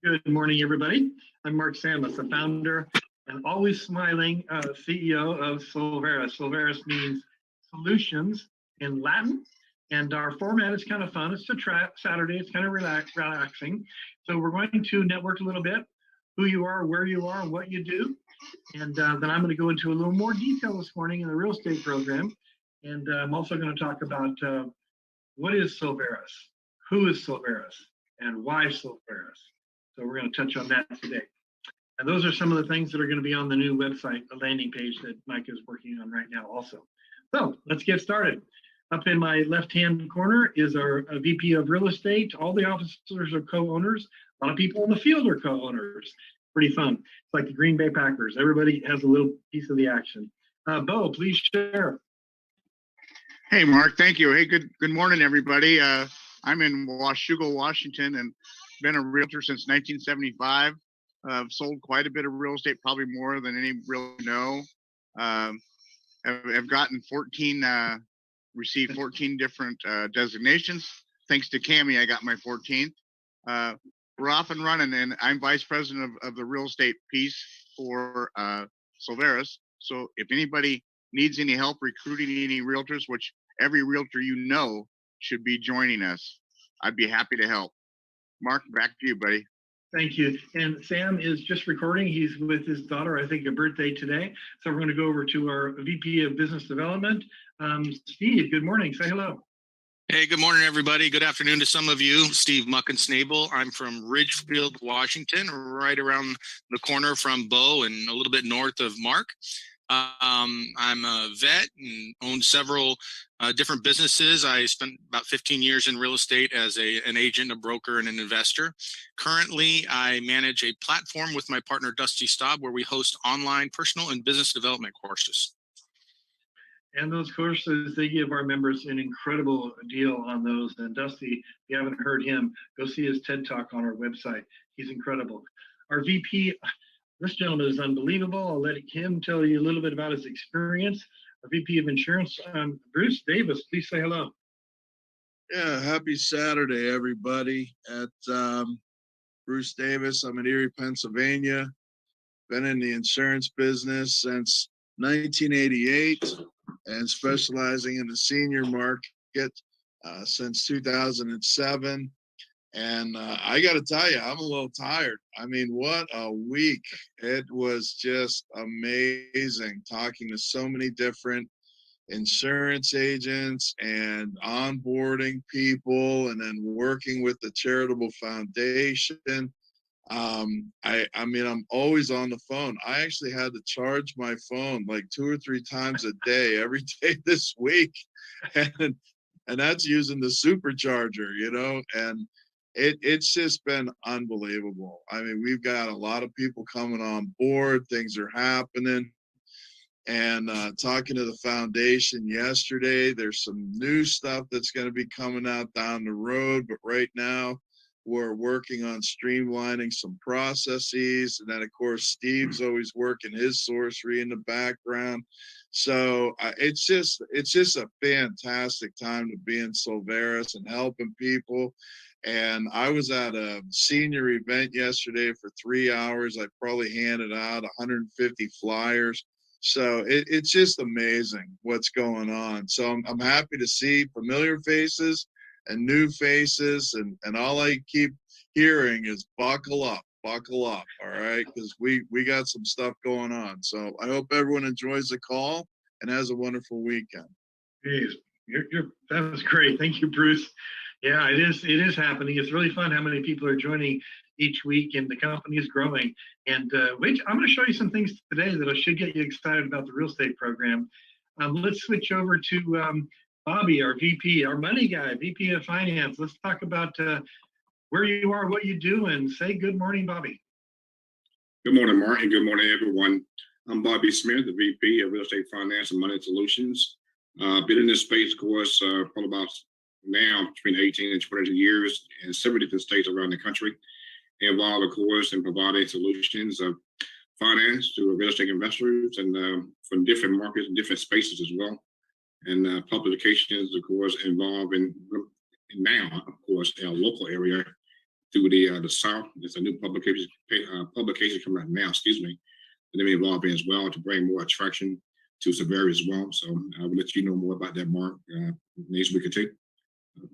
Good morning, everybody. I'm Mark Samus, the founder and always smiling CEO of Solveris. Solveris means solutions in Latin, and our format is kind of fun. It's a Saturday. It's kind of relaxing. So we're going to network a little bit, who you are, where you are, what you do, and then I'm going to go into a little more detail this morning in the real estate program. And I'm also going to talk about what is Solveris, who is Solveris, and why Solveris. So we're going to touch on that today. And those are some of the things that are going to be on the new website, the landing page that Mike is working on right now also. So let's get started. Up in my left-hand corner is our VP of real estate. All the officers are co-owners. A lot of people in the field are co-owners. Pretty fun. It's like the Green Bay Packers. Everybody has a little piece of the action. Bo, please share. Hey, Mark. Thank you. Hey, good morning, everybody. I'm in Washougal, Washington, and been a realtor since 1975. I've sold quite a bit of real estate, probably more than any really know. I've gotten received 14 different designations. Thanks to Cammie, I got my 14th. We're off and running, and I'm vice president of the real estate piece for Solveris. So if anybody needs any help recruiting any realtors, which every realtor you know should be joining us, I'd be happy to help. Mark, back to you, buddy. Thank you. And Sam is just recording. He's with his daughter, I think, a birthday today. So we're going to go over to our VP of Business Development. Steve, good morning. Say hello. Hey, good morning, everybody. Good afternoon to some of you. Steve Muckensnabel. I'm from Ridgefield, Washington, right around the corner from Bo and a little bit north of Mark. I'm a vet and own several different businesses. I spent about 15 years in real estate as an agent, a broker, and an investor. Currently, I manage a platform with my partner, Dusty Staub, where we host online personal and business development courses. And those courses, they give our members an incredible deal on those. And Dusty, if you haven't heard him, go see his TED Talk on our website. He's incredible. Our VP, this gentleman is unbelievable. I'll let him tell you a little bit about his experience. Our VP of Insurance, Bruce Davis, please say hello. Yeah, happy Saturday, everybody. At Bruce Davis, I'm in Erie, Pennsylvania. Been in the insurance business since 1988 and specializing in the senior market since 2007. And I got to tell you, I'm a little tired. I mean, what a week. It was just amazing talking to so many different insurance agents and onboarding people and then working with the charitable foundation. I mean, I'm always on the phone. I actually had to charge my phone like 2 or 3 times a day, every day this week. And that's using the supercharger, you know, and it's just been unbelievable. I mean, we've got a lot of people coming on board. Things are happening. And talking to the foundation yesterday, there's some new stuff that's going to be coming out down the road. But right now, we're working on streamlining some processes. And then, of course, Steve's always working his sorcery in the background. So it's just a fantastic time to be in Solveris and helping people. And I was at a senior event yesterday for 3 hours. I probably handed out 150 flyers. So it's just amazing what's going on. So I'm happy to see familiar faces and new faces. And all I keep hearing is buckle up, all right? Because we got some stuff going on. So I hope everyone enjoys the call and has a wonderful weekend. Jeez, that was great. Thank you, Bruce. Yeah, it is happening. It's really fun how many people are joining each week, and the company is growing. And I'm going to show you some things today that should get you excited about the real estate program. Let's switch over to Bobby, our VP, our money guy, VP of Finance. Let's talk about where you are, what you do, and say good morning, Bobby. Good morning, Mark, and good morning, everyone. I'm Bobby Smith, the VP of Real Estate Finance and Money Solutions. Been in this space, of course, probably about now between 18 and 20 years in several different states around the country, involved, of course, in providing solutions of finance to real estate investors and from different markets and different spaces as well. And publications, of course, involved in now, of course, in our local area through the South. There's a new publication coming out now, excuse me, that they involved in as well to bring more attraction to Severia as well. So I will let you know more about that, Mark, next week or two.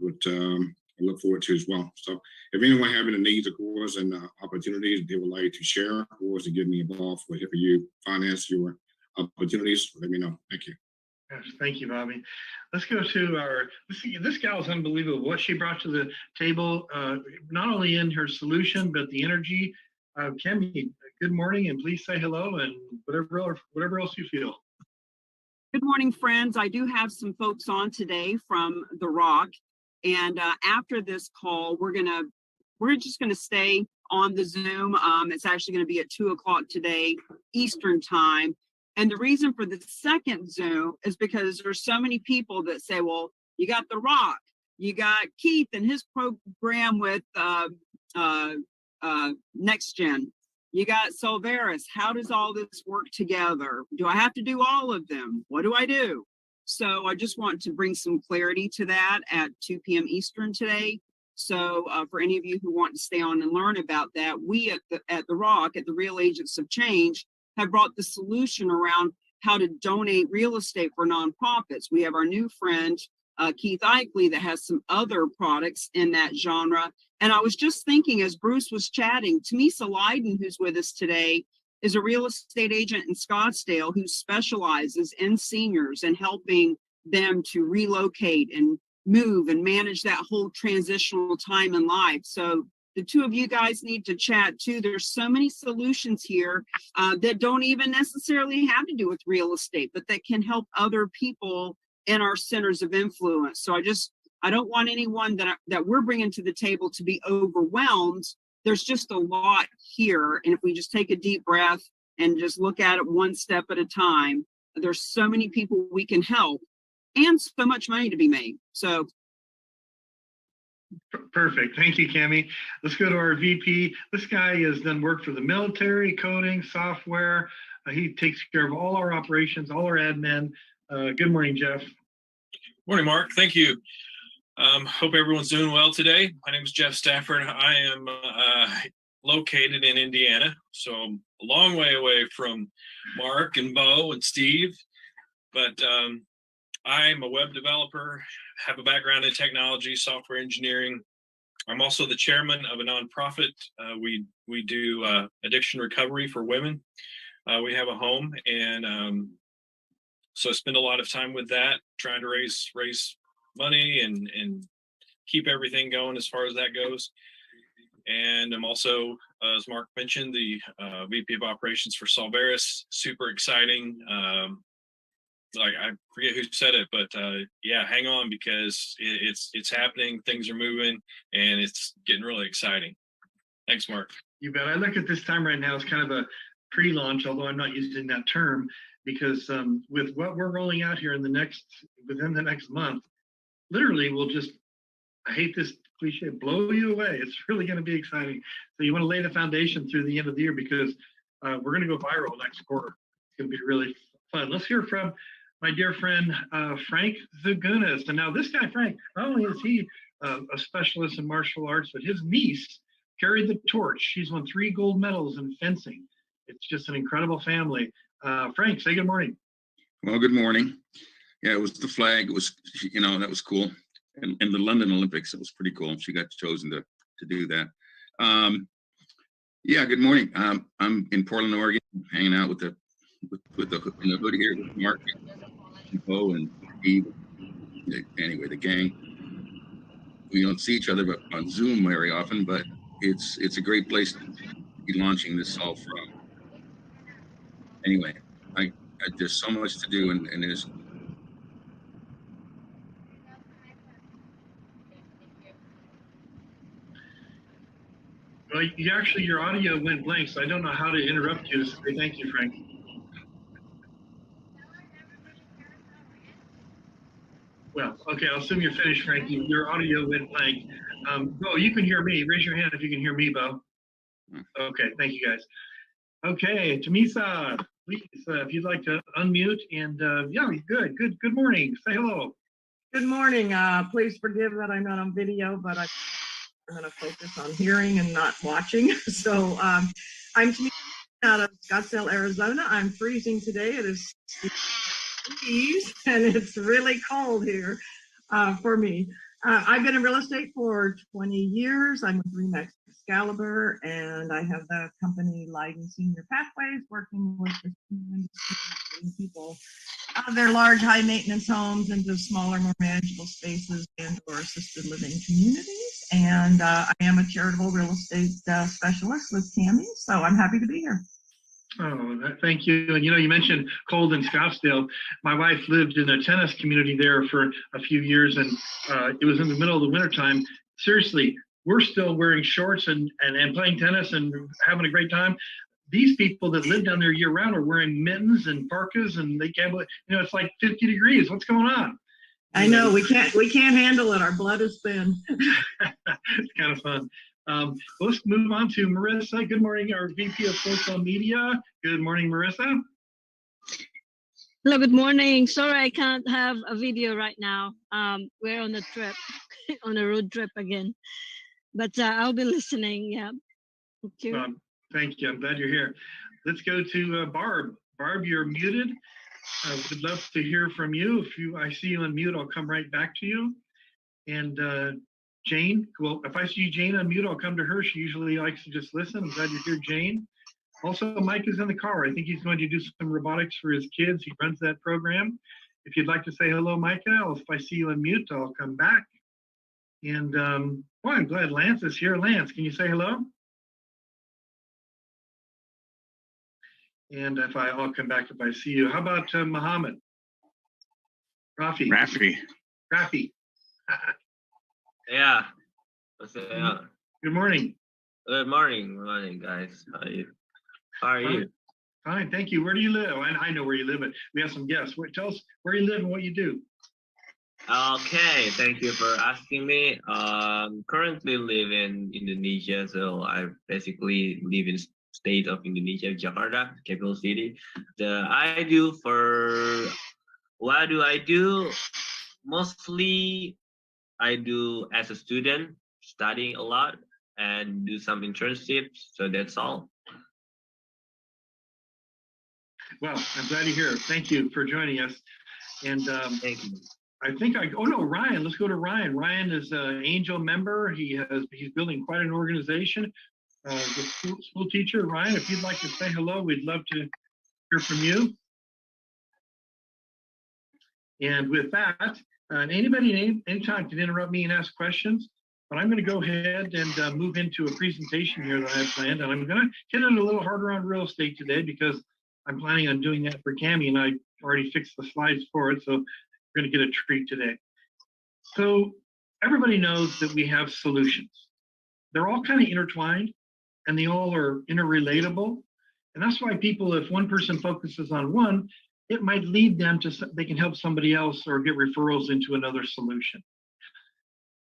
But I look forward to as well. So if anyone having the needs, of course, and opportunities they would like to share, of course, to get me involved with helping you finance your opportunities, let me know. Thank you. Yes, thank you, Bobby. Let's go to this gal is unbelievable. What she brought to the table, not only in her solution, but the energy. Kemi, good morning, and please say hello and whatever else you feel. Good morning, friends. I do have some folks on today from The Rock. And after this call, we're just gonna stay on the Zoom. It's actually gonna be at 2:00 today, Eastern time. And the reason for the second Zoom is because there's so many people that say, well, you got The Rock, you got Keith and his program with Next Gen, you got Solveris. How does all this work together? Do I have to do all of them? What do I do? So I just want to bring some clarity to that at 2 p.m. Eastern today. So for any of you who want to stay on and learn about that, we at the Rock, at the Real Agents of Change, have brought the solution around how to donate real estate for nonprofits. We have our new friend, Keith Eichley, that has some other products in that genre. And I was just thinking as Bruce was chatting, Tamisa Leiden, who's with us today, is a real estate agent in Scottsdale who specializes in seniors and helping them to relocate and move and manage that whole transitional time in life. So the two of you guys need to chat too. There's so many solutions here that don't even necessarily have to do with real estate, but that can help other people in our centers of influence. So I don't want anyone that we're bringing to the table to be overwhelmed. There's just a lot here. And if we just take a deep breath and just look at it one step at a time, there's so many people we can help and so much money to be made. So. Perfect. Thank you, Kemi. Let's go to our VP. This guy has done work for the military, coding, software. He takes care of all our operations, all our admin. Good morning, Jeff. Morning, Mark. Thank you. Hope everyone's doing well today. My name is Jeff Stafford. I am located in Indiana, so I'm a long way away from Mark and Bo and Steve, but I'm a web developer, have a background in technology, software engineering. I'm also the chairman of a nonprofit. We do addiction recovery for women. We have a home, and so I spend a lot of time with that, trying to raise money and keep everything going as far as that goes. And I'm also, as Mark mentioned, the VP of operations for Solveris. Super exciting. Like, I forget who said it, but yeah, hang on, because it's happening. Things are moving, and it's getting really exciting. Thanks, Mark. You bet. I look at this time right now as kind of a pre-launch, although I'm not using that term, because with what we're rolling out here within the next month, literally we'll just, I hate this cliche, blow you away. It's really going to be exciting. So you want to lay the foundation through the end of the year, because we're going to go viral next quarter. It's going to be really fun. Let's hear from my dear friend, Frank Zagunas. And now this guy, Frank, not only is he a specialist in martial arts, but his niece carried the torch. She's won 3 gold medals in fencing. It's just an incredible family. Frank, say good morning. Well, good morning. Yeah, it was the flag. It was, that was cool. And the London Olympics, it was pretty cool. She got chosen to do that. Yeah, good morning. I'm in Portland, Oregon, hanging out with the hood here with Mark and Bo and Steve. Anyway, the gang. We don't see each other on Zoom very often, but it's a great place to be launching this all from. Anyway, there's so much to do, and there's. Well, your audio went blank, so I don't know how to interrupt you to say thank you, Frank. Well, okay, I'll assume you're finished, Frank. Your audio went blank. Bo, you can hear me. Raise your hand if you can hear me, Bo. Okay, thank you, guys. Okay, Tamisa, please, if you'd like to unmute, and yeah, good morning. Say hello. Good morning. Please forgive that I'm not on video, but I'm going to focus on hearing and not watching. So I'm communicating out of Scottsdale, Arizona. I'm freezing today. It is 60 degrees and it's really cold here for me. I've been in real estate for 20 years. I'm with Remax Excalibur, and I have the company Leiden Senior Pathways, working with the senior industry, getting people out of their large, high-maintenance homes into smaller, more manageable spaces and/or assisted living communities. And I am a charitable real estate specialist with Tammy, so I'm happy to be here. Oh, thank you. And you mentioned cold in Scottsdale. My wife lived in a tennis community there for a few years, and it was in the middle of the wintertime. Seriously, we're still wearing shorts and playing tennis and having a great time. These people that live down there year round are wearing mittens and parkas, and they can't believe, it's like 50 degrees. What's going on? I know, we can't handle it. Our blood is thin. It's kind of fun. Let's move on to Marissa. Good morning, our VP of Social Media. Good morning, Marissa. Hello, good morning. Sorry, I can't have a video right now. We're on a trip, on a road trip again. But I'll be listening. Yeah. Thank you. Thank you. I'm glad you're here. Let's go to Barb. Barb, you're muted. I would love to hear from you. I see you on mute, I'll come right back to you. And Jane, well, if I see Jane on mute, I'll come to her. She usually likes to just listen. I'm glad you're here, Jane. Also, Mike is in the car. I think he's going to do some robotics for his kids. He runs that program. If you'd like to say hello, Micah, if I see you on mute, I'll come back. And I'm glad Lance is here. Lance, can you say hello? And I'll come back if I see you. How about Muhammad? Rafi. Yeah. Good morning. Good morning, guys. How are you? Fine, thank you. Where do you live? I know where you live, but we have some guests. Tell us where you live and what you do. Okay, thank you for asking me. Currently live in Indonesia, so I basically live in state of Indonesia, Jakarta, capital city. What do I do? Mostly I do as a student, studying a lot and do some internships. So that's all. Well, I'm glad you're here. Thank you for joining us. And thank you. Ryan, let's go to Ryan. Ryan is an Angel member. He's building quite an organization. The school teacher. Ryan, if you'd like to say hello, we'd love to hear from you. And with that, anytime can interrupt me and ask questions, but I'm going to go ahead and move into a presentation here that I have planned, and I'm going to hit it a little harder on real estate today because I'm planning on doing that for Cammie, and I already fixed the slides for it, so we're going to get a treat today. So everybody knows that we have solutions. They're all kind of intertwined, and they all are interrelatable, and that's why people, if one person focuses on one, it might lead them to, they can help somebody else or get referrals into another solution.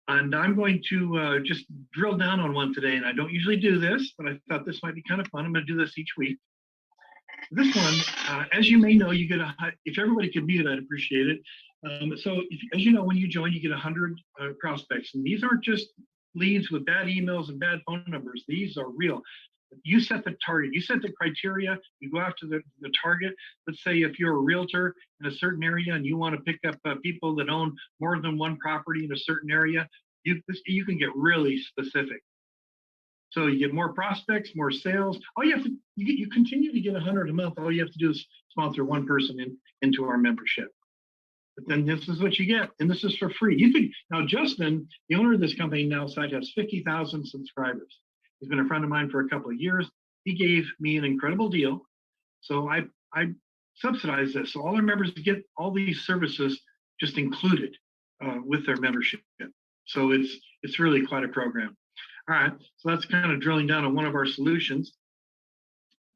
And I'm going to just drill down on one today, and I don't usually do this, but I thought this might be kind of fun. I'm going to do this each week. This one, as you may know, you get if everybody could mute, I'd appreciate it. As you know, when you join, you get 100 prospects, and these aren't just leads with bad emails and bad phone numbers. These are real. You set the target, you set the criteria, you go after the target. Let's say if you're a realtor in a certain area and you want to pick up people that own more than one property in a certain area, you can get really specific. So you get more prospects, more sales. All you have to, you continue to get 100 a month. All you have to do is sponsor one person into our membership. But then this is what you get, and this is for free. Now Justin, the owner of this company now site has 50,000 subscribers. He's been a friend of mine for a couple of years. He gave me an incredible deal. So I subsidize this. So all our members get all these services just included with their membership. So it's really quite a program. All right, so that's kind of drilling down on one of our solutions.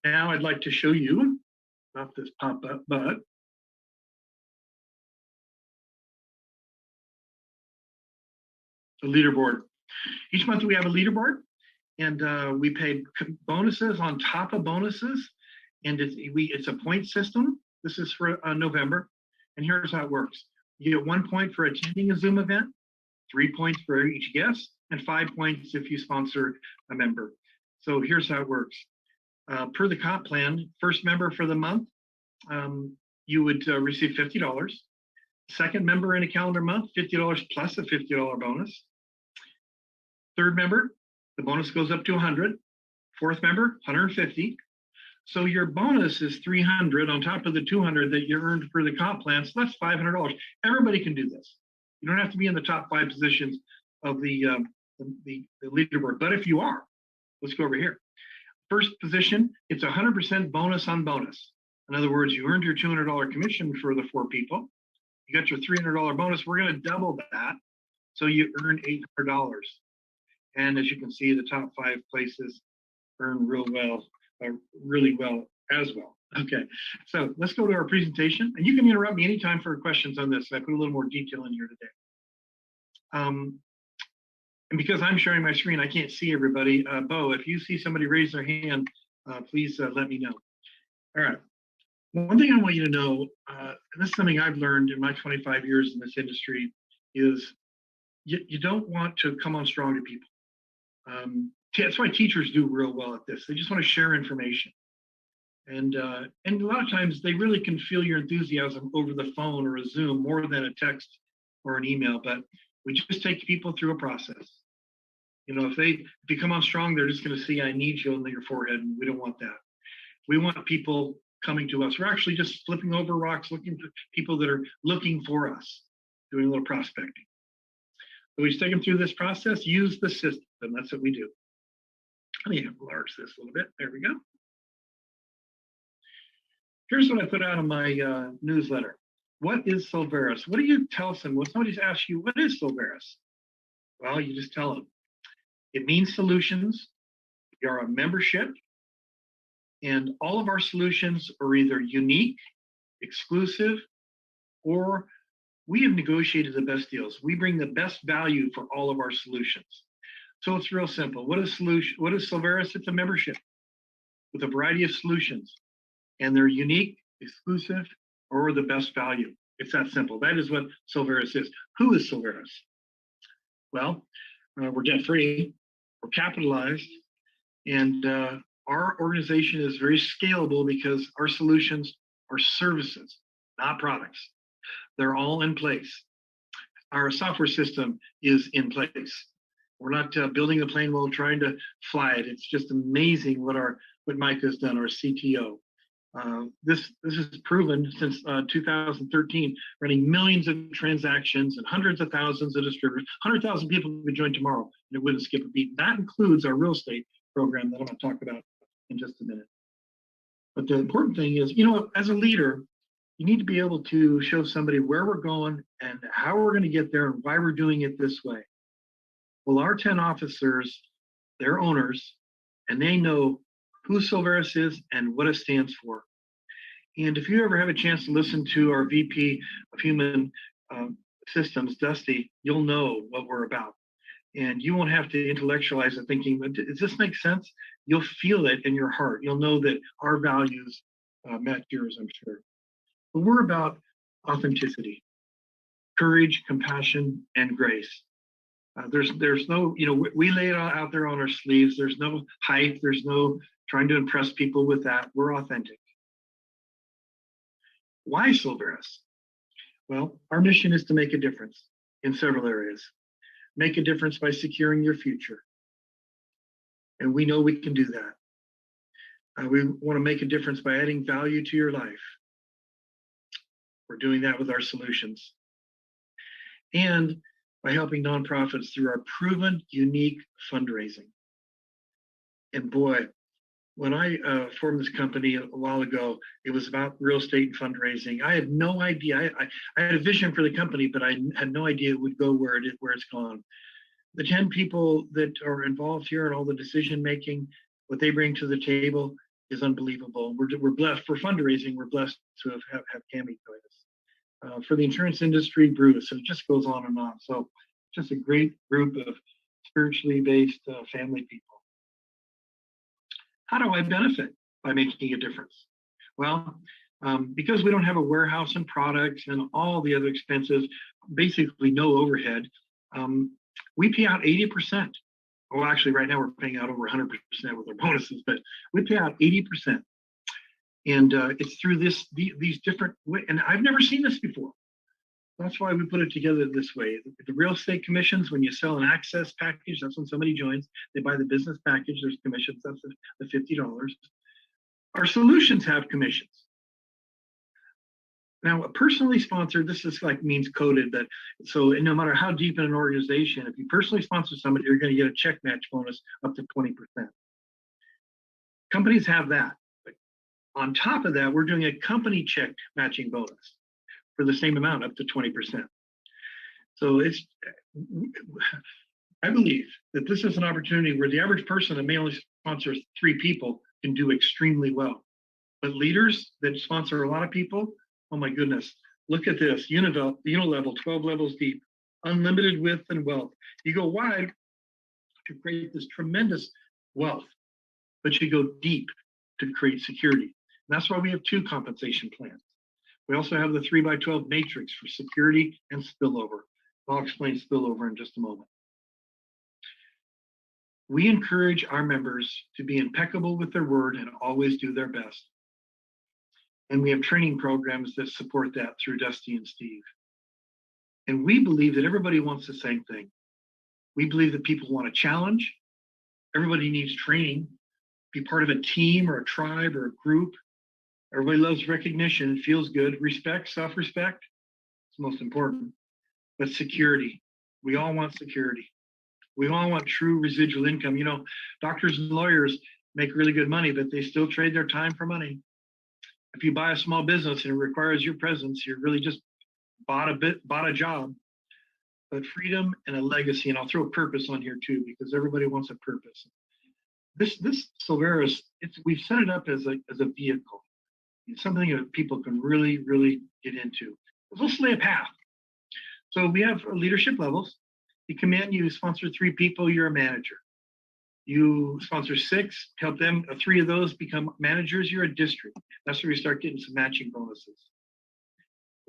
Now I'd like to show you, not this pop-up, but the leaderboard. Each month we have a leaderboard, and we pay bonuses on top of bonuses, and it's a point system. This is for November, and here's how it works. You get 1 point for attending a Zoom event, 3 points for each guest, and 5 points if you sponsor a member. So here's how it works. Per the comp plan, first member for the month, you would receive $50. Second member in a calendar month, $50 plus a $50 bonus. Third member, the bonus goes up to 100. Fourth member, 150. So your bonus is 300 on top of the 200 that you earned for the comp plan. So that's $500. Everybody can do this. You don't have to be in the top 5 positions of the leaderboard. But if you are, let's go over here. First position, it's 100% bonus on bonus. In other words, you earned your $200 commission for the 4 people. You got your $300 bonus. We're going to double that. So you earn $800. And as you can see, the top 5 places earn really well as well. Okay, so let's go to our presentation. And you can interrupt me anytime for questions on this. I put a little more detail in here today. And because I'm sharing my screen, I can't see everybody. Bo, if you see somebody raise their hand, please let me know. All right. One thing I want you to know, and this is something I've learned in my 25 years in this industry, is you don't want to come on strong to people. That's why teachers do real well at this. They just want to share information. And a lot of times they really can feel your enthusiasm over the phone or a Zoom more than a text or an email, but we just take people through a process. You know, if you come on strong, they're just going to see I need you on your forehead, and we don't want that. We want people coming to us. We're actually just flipping over rocks, looking for people that are looking for us, doing a little prospecting. So we just take them through this process, use the system. That's what we do. Let me enlarge this a little bit. There we go. Here's what I put out in my newsletter. What is Silveris? What do you tell someone? When somebody asks you, what is Silveris? Well, you just tell them. It means solutions. We are a membership. And all of our solutions are either unique, exclusive, or we have negotiated the best deals. We bring the best value for all of our solutions. So it's real simple. What is Silveris? It's a membership with a variety of solutions. And they're unique, exclusive, or the best value. It's that simple. That is what Silveris is. Who is Silveris? Well, we're debt-free, we're capitalized, and our organization is very scalable because our solutions are services, not products. They're all in place. Our software system is in place. We're not building the plane while trying to fly it. It's just amazing what Mike has done, our CTO. This is proven since 2013, running millions of transactions and hundreds of thousands of distributors. 100,000 people could join tomorrow, and it wouldn't skip a beat. That includes our real estate program that I'm going to talk about in just a minute. But the important thing is, you know, as a leader, you need to be able to show somebody where we're going and how we're going to get there and why we're doing it this way. Well, our 10 officers, they're owners, and they know who Silveris is and what it stands for. And if you ever have a chance to listen to our VP of Human Systems, Dusty, you'll know what we're about. And you won't have to intellectualize it thinking, does this make sense? You'll feel it in your heart. You'll know that our values match yours, I'm sure. But we're about authenticity, courage, compassion, and grace. There's no, you know, we lay it out there on our sleeves. There's no hype. There's no trying to impress people with that. We're authentic. Why Silveris? Well, our mission is to make a difference in several areas. Make a difference by securing your future. And we know we can do that. We want to make a difference by adding value to your life. We're doing that with our solutions. And by helping nonprofits through our proven, unique fundraising. And boy, when I formed this company a while ago, it was about real estate and fundraising. I had no idea. I had a vision for the company, but I had no idea it would go where it's gone. The 10 people that are involved here and all the decision making, what they bring to the table is unbelievable. We're blessed for fundraising. We're blessed to have Cami join us. For the insurance industry, Bruce, and it just goes on and on. So just a great group of spiritually based family people. How do I benefit by making a difference? Well, because we don't have a warehouse and products and all the other expenses, basically no overhead, We pay out 80%. Well, actually, right now we're paying out over 100% with our bonuses, but we pay out 80%. And it's through these different ways. And I've never seen this before. That's why we put it together this way. The real estate commissions, when you sell an access package, that's when somebody joins. They buy the business package. There's commissions. That's the $50. Our solutions have commissions. Now, personally sponsored, this is like means coded, but so no matter how deep in an organization, if you personally sponsor somebody, you're going to get a check match bonus up to 20%. Companies have that. But on top of that, we're doing a company check matching bonus for the same amount, up to 20%. So I believe that this is an opportunity where the average person that may only sponsor 3 people can do extremely well. But leaders that sponsor a lot of people, oh my goodness, look at this, unilevel, 12 levels deep, unlimited width and wealth. You go wide to create this tremendous wealth, but you go deep to create security. And that's why we have 2 compensation plans. We also have the 3x12 matrix for security and spillover. I'll explain spillover in just a moment. We encourage our members to be impeccable with their word and always do their best. And we have training programs that support that through Dusty and Steve. And we believe that everybody wants the same thing. We believe that people want a challenge. Everybody needs training, be part of a team or a tribe or a group. Everybody loves recognition, it feels good. Respect, self-respect, it's most important. But security, we all want security. We all want true residual income. You know, doctors and lawyers make really good money, but they still trade their time for money. If you buy a small business and it requires your presence, you're really just bought a job. But freedom and a legacy, and I'll throw a purpose on here too, because everybody wants a purpose. This Silveris, we've set it up as a vehicle. It's something that people can really, really get into. Let's lay a path. So we have leadership levels. You come in, you sponsor 3 people, you're a manager. You sponsor 6, help them, 3 of those become managers, you're a district. That's where we start getting some matching bonuses.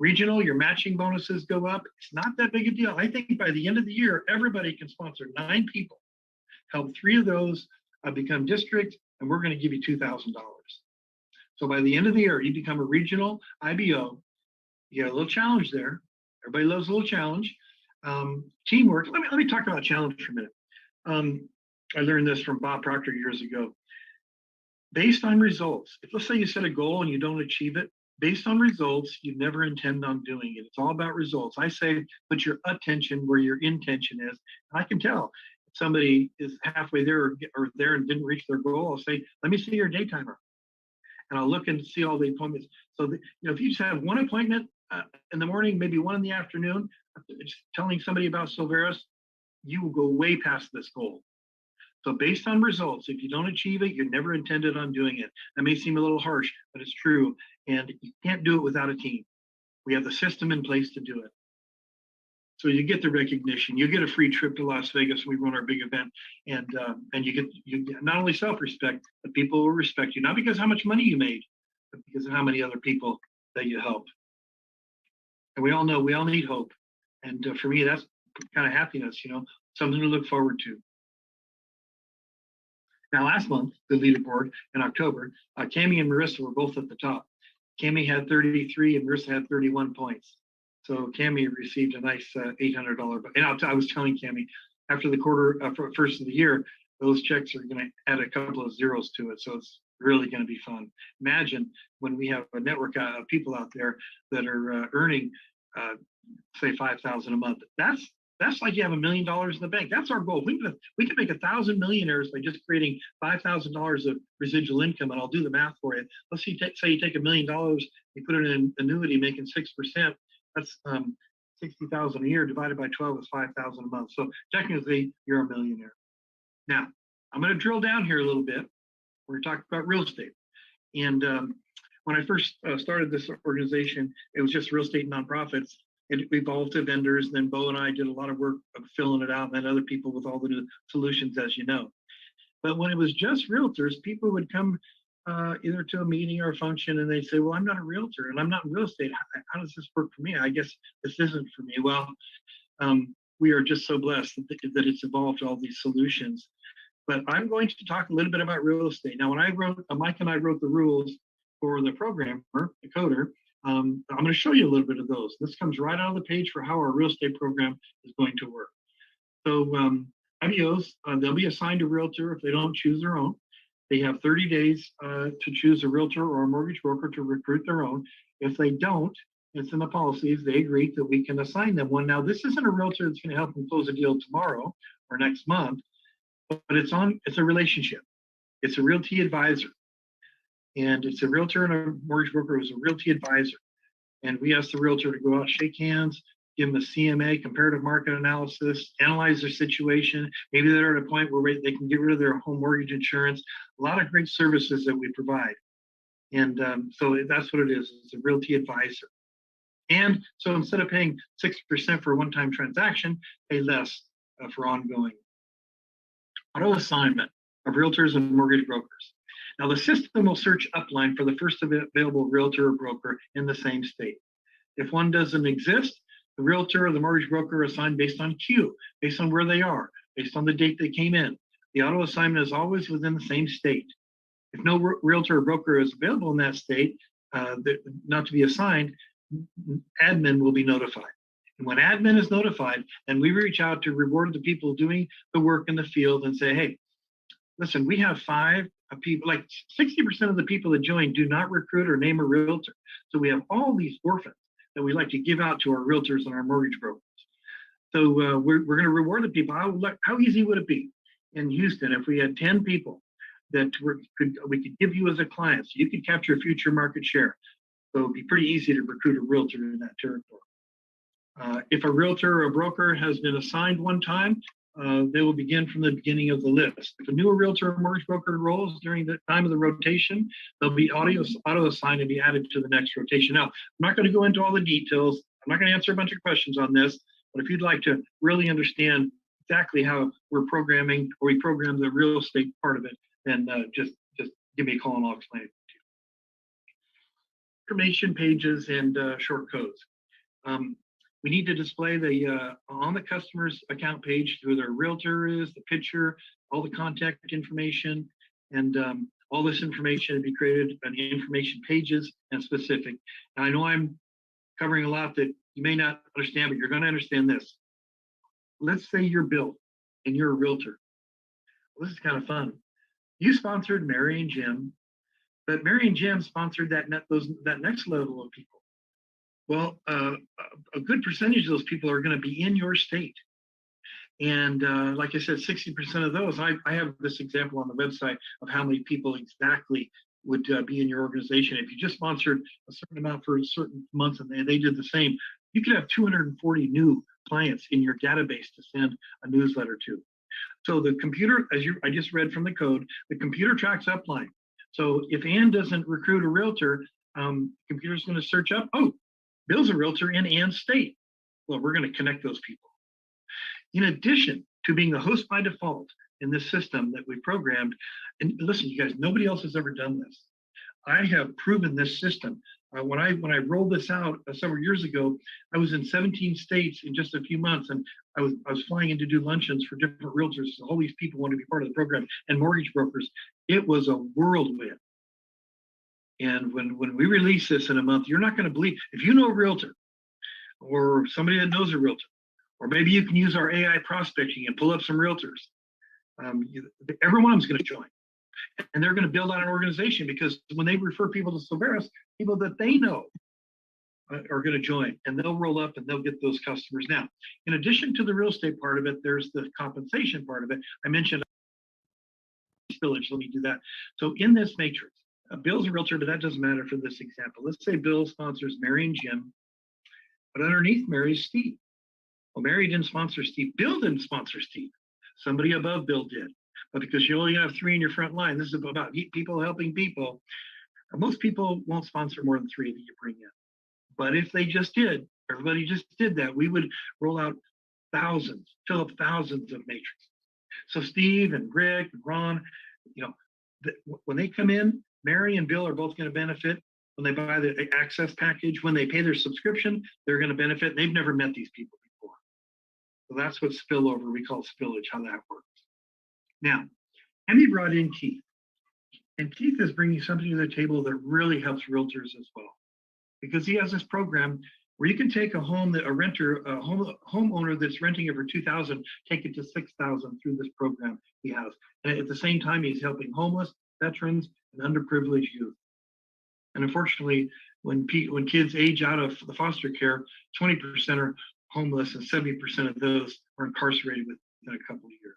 Regional, your matching bonuses go up. It's not that big a deal. I think by the end of the year, everybody can sponsor 9 people. Help 3 of those become district, and we're going to give you $2,000. So by the end of the year, you become a regional IBO. You got a little challenge there. Everybody loves a little challenge. Teamwork. Let me talk about challenge for a minute. I learned this from Bob Proctor years ago. Based on results, if let's say you set a goal and you don't achieve it, based on results, you never intend on doing it. It's all about results. I say put your attention where your intention is. And I can tell if somebody is halfway there or there and didn't reach their goal. I'll say, let me see your day timer. And I'll look and see all the appointments. So, if you just have one appointment in the morning, maybe one in the afternoon, just telling somebody about Silveris, you will go way past this goal. So based on results, if you don't achieve it, you never intended on doing it. That may seem a little harsh, but it's true. And you can't do it without a team. We have the system in place to do it. So you get the recognition. You get a free trip to Las Vegas. We run our big event, and you get not only self-respect, but people will respect you, not because of how much money you made, but because of how many other people that you helped. And we all know we all need hope. And for me, that's kind of happiness, something to look forward to. Now, last month, the leaderboard in October, Cami and Marissa were both at the top. Cami had 33 and Marissa had 31 points. So Cami received a nice $800. And I was telling Cami, after the first of the year, those checks are going to add a couple of zeros to it. So it's really going to be fun. Imagine when we have a network of people out there that are earning, say, $5,000 a month. That's like you have $1 million in the bank. That's our goal. We can make 1,000 millionaires by just creating $5,000 of residual income, and I'll do the math for you. Let's say you take $1 million, you put it in an annuity, making 6%. That's $60,000 a year divided by 12 is $5,000 a month. So technically, you're a millionaire. Now, I'm going to drill down here a little bit. We're talking about real estate. And when I first started this organization, it was just real estate nonprofits. It evolved to vendors. Then Bo and I did a lot of work of filling it out, and then other people with all the new solutions, as you know. But when it was just realtors, people would come either to a meeting or a function, and they'd say, well, I'm not a realtor, and I'm not in real estate. How does this work for me? I guess this isn't for me. Well, we are just so blessed that it's evolved all these solutions. But I'm going to talk a little bit about real estate. Now, when I wrote, Mike and I wrote the rules for the programmer, the coder, I'm going to show you a little bit of those. This comes right out of the page for how our real estate program is going to work. So IBOs, they'll be assigned a realtor if they don't choose their own. They have 30 days to choose a realtor or a mortgage broker to recruit their own. If they don't, it's in the policies, they agree that we can assign them one. Now, this isn't a realtor that's going to help them close a deal tomorrow or next month, but it's a relationship. It's a realty advisor. And it's a realtor and a mortgage broker who's a realty advisor. And we ask the realtor to go out, shake hands, give them a CMA, comparative market analysis, analyze their situation. Maybe they're at a point where they can get rid of their home mortgage insurance. A lot of great services that we provide. And so that's what it is. It's a realty advisor. And so instead of paying 6% for a one-time transaction, pay less for ongoing. Auto assignment of realtors and mortgage brokers. Now, the system will search upline for the first available realtor or broker in the same state. If one doesn't exist, the realtor or the mortgage broker are assigned based on queue, based on where they are, based on the date they came in. The auto assignment is always within the same state. If no realtor or broker is available in that state, not to be assigned, admin will be notified. And when admin is notified, then we reach out to reward the people doing the work in the field and say, hey, listen, we have 5 people, like 60% of the people that join do not recruit or name a realtor. So we have all these orphans that we like to give out to our realtors and our mortgage brokers. So we're going to reward the people. How easy would it be in Houston if we had 10 people that we could give you as a client so you could capture future market share? So it'd be pretty easy to recruit a realtor in that territory. If a realtor or a broker has been assigned one time, they will begin from the beginning of the list. If a newer realtor or mortgage broker enrolls during the time of the rotation, they'll be auto-assigned and be added to the next rotation. Now, I'm not going to go into all the details. I'm not going to answer a bunch of questions on this, but if you'd like to really understand exactly how we're programming, or we program the real estate part of it, then just give me a call and I'll explain it to you. Information pages and short codes. We need to display on the customer's account page who their realtor is, the picture, all the contact information, and all this information to be created on the information pages and specific. Now, I know I'm covering a lot that you may not understand, but you're going to understand this. Let's say you're Bill and you're a realtor. Well, this is kind of fun. You sponsored Mary and Jim, but Mary and Jim sponsored that next level of people. Well, a good percentage of those people are going to be in your state. And like I said, 60% of those, I have this example on the website of how many people exactly would be in your organization. If you just sponsored a certain amount for a certain month and they did the same, you could have 240 new clients in your database to send a newsletter to. So the computer, I just read from the code, the computer tracks upline. So if Ann doesn't recruit a realtor, computer's going to search up, oh, Bill's a realtor in Ann's state. Well, we're going to connect those people. In addition to being the host by default in this system that we programmed, and listen, you guys, nobody else has ever done this. I have proven this system. When I rolled this out several years ago, I was in 17 states in just a few months, and I was flying in to do luncheons for different realtors. So all these people wanted to be part of the program, and mortgage brokers. It was a whirlwind. And when we release this in a month, you're not going to believe, if you know a realtor or somebody that knows a realtor, or maybe you can use our AI prospecting and pull up some realtors. Every one of them's going to join. And they're going to build out an organization, because when they refer people to Silveris, people that they know are going to join, and they'll roll up and they'll get those customers. Now, in addition to the real estate part of it, there's the compensation part of it. I mentioned village. Let me do that. So in this matrix, Bill's a realtor, but that doesn't matter for this example. Let's say Bill sponsors Mary and Jim, but underneath Mary is Steve. Well, Mary didn't sponsor Steve. Bill didn't sponsor Steve. Somebody above Bill did. But because you only have 3 in your front line, this is about people helping people. Most people won't sponsor more than 3 that you bring in. But if they just did, everybody just did that, we would roll out thousands, fill up thousands of matrices. So Steve and Rick and Ron, when they come in, Mary and Bill are both going to benefit when they buy the access package. When they pay their subscription, they're going to benefit. They've never met these people before. So that's what spillover, we call spillage, how that works. Now, Emmy brought in Keith. And Keith is bringing something to the table that really helps realtors as well. Because he has this program where you can take a home that a renter, a homeowner that's renting it for $2,000, take it to $6,000 through this program he has. And at the same time, he's helping homeless, veterans, and underprivileged youth. And unfortunately, when kids age out of the foster care, 20% are homeless and 70% of those are incarcerated within a couple of years.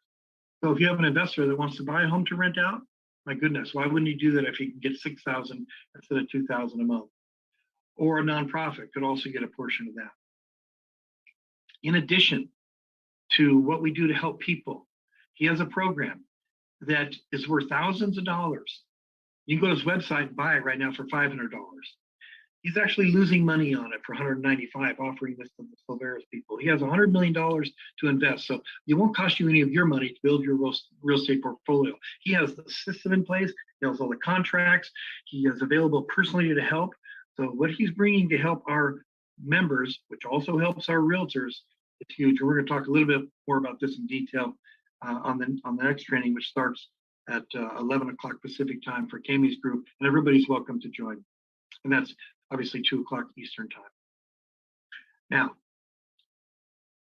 So if you have an investor that wants to buy a home to rent out, my goodness, why wouldn't he do that if he can get $6,000 instead of $2,000 a month? Or a nonprofit could also get a portion of that. In addition to what we do to help people, he has a program that is worth thousands of dollars. You can go to his website and buy it right now for $500. He's actually losing money on it for $195, offering this to the Silveris people. He has $100 million to invest, so it won't cost you any of your money to build your real estate portfolio. He has the system in place. He has all the contracts. He is available personally to help. So what he's bringing to help our members, which also helps our realtors, is huge. And we're going to talk a little bit more about this in detail on the next training, which starts at 11 o'clock Pacific time for Kami's group, and everybody's welcome to join. And that's obviously 2 o'clock Eastern time. Now,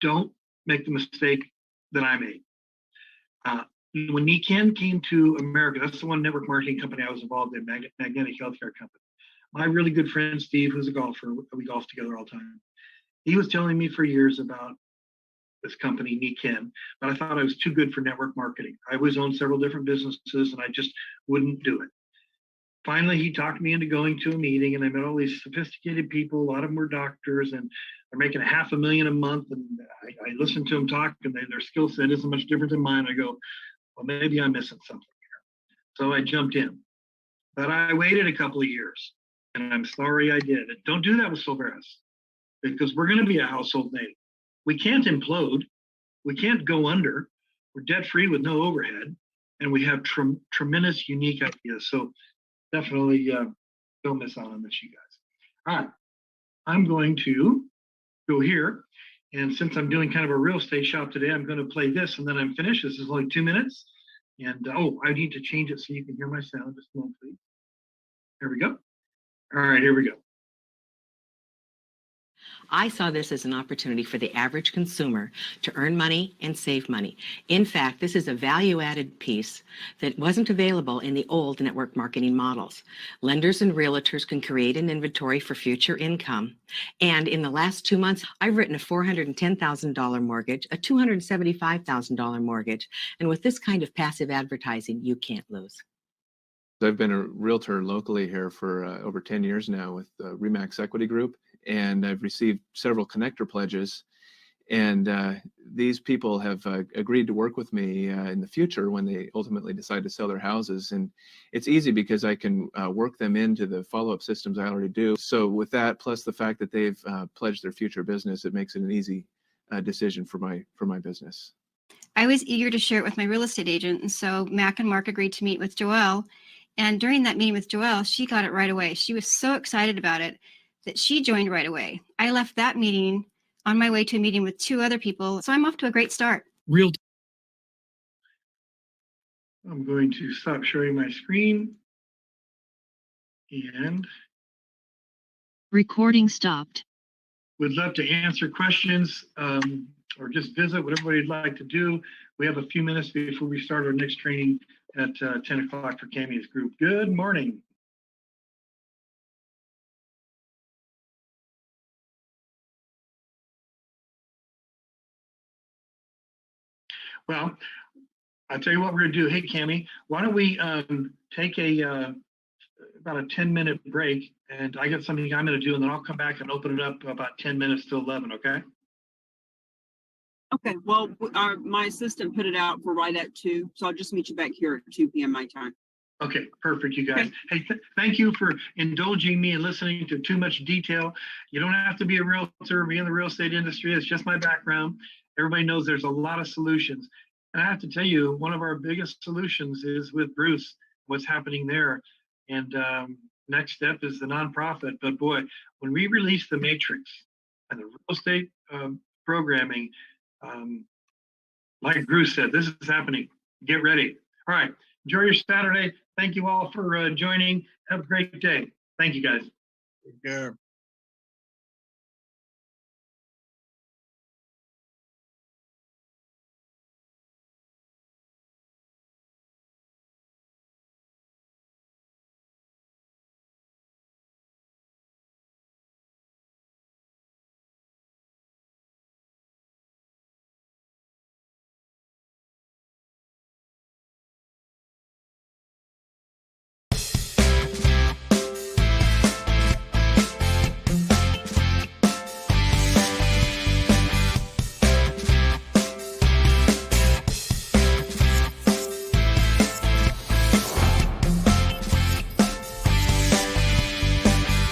don't make the mistake that I made. When NECAN came to America, that's the one network marketing company I was involved in, Magnetic Healthcare Company. My really good friend, Steve, who's a golfer, we golf together all the time. He was telling me for years about this company, NECAN, but I thought I was too good for network marketing. I was owned several different businesses and I just wouldn't do it. Finally, he talked me into going to a meeting, and I met all these sophisticated people. A lot of them were doctors, and they're making $500,000 a month. And I listened to them talk, and their skill set isn't much different than mine. I go, well, maybe I'm missing something here. So I jumped in, but I waited a couple of years, and I'm sorry I did. Don't do that with Silveris, because we're going to be a household name. We can't implode. We can't go under. We're debt free with no overhead, and we have tremendous unique ideas. So definitely don't miss out on this, you guys. All right, I'm going to go here. And since I'm doing kind of a real estate shop today, I'm going to play this and then I'm finished. This is only 2 minutes. And I need to change it so you can hear my sound. Just a moment, please. There we go. All right, here we go. I saw this as an opportunity for the average consumer to earn money and save money. In fact, this is a value-added piece that wasn't available in the old network marketing models. Lenders and realtors can create an inventory for future income. And in the last 2 months, I've written a $410,000 mortgage, a $275,000 mortgage. And with this kind of passive advertising, you can't lose. I've been a realtor locally here for over 10 years now with Remax Equity Group, and I've received several connector pledges. And these people have agreed to work with me in the future when they ultimately decide to sell their houses. And it's easy because I can work them into the follow-up systems I already do. So with that, plus the fact that they've pledged their future business, it makes it an easy decision for my business. I was eager to share it with my real estate agent, and so Mac and Mark agreed to meet with Joelle. And during that meeting with Joelle, she got it right away. She was so excited about it that she joined right away. I left that meeting on my way to a meeting with 2 other people, so I'm off to a great start. I'm going to stop sharing my screen and recording stopped. Would love to answer questions or just visit, what everybody'd like to do. We have a few minutes before we start our next training at 10 o'clock for Kami's group. Good morning. Well, I'll tell you what we're gonna do. Hey, Kami, why don't we take about a 10-minute break, and I got something I'm gonna do, and then I'll come back and open it up about 10 minutes to 11, okay? Okay, well, my assistant put it out for right at 2, so I'll just meet you back here at 2 p.m. my time. Okay, perfect, you guys. Okay. Hey, thank you for indulging me and listening to too much detail. You don't have to be a realtor or be in the real estate industry. It's just my background. Everybody knows there's a lot of solutions. And I have to tell you, one of our biggest solutions is with Bruce, what's happening there. And next step is the nonprofit. But boy, when we release the matrix and the real estate programming, Like Bruce said, this is happening. Get ready. All right. Enjoy your Saturday. Thank you all for joining. Have a great day. Thank you, guys. Take care.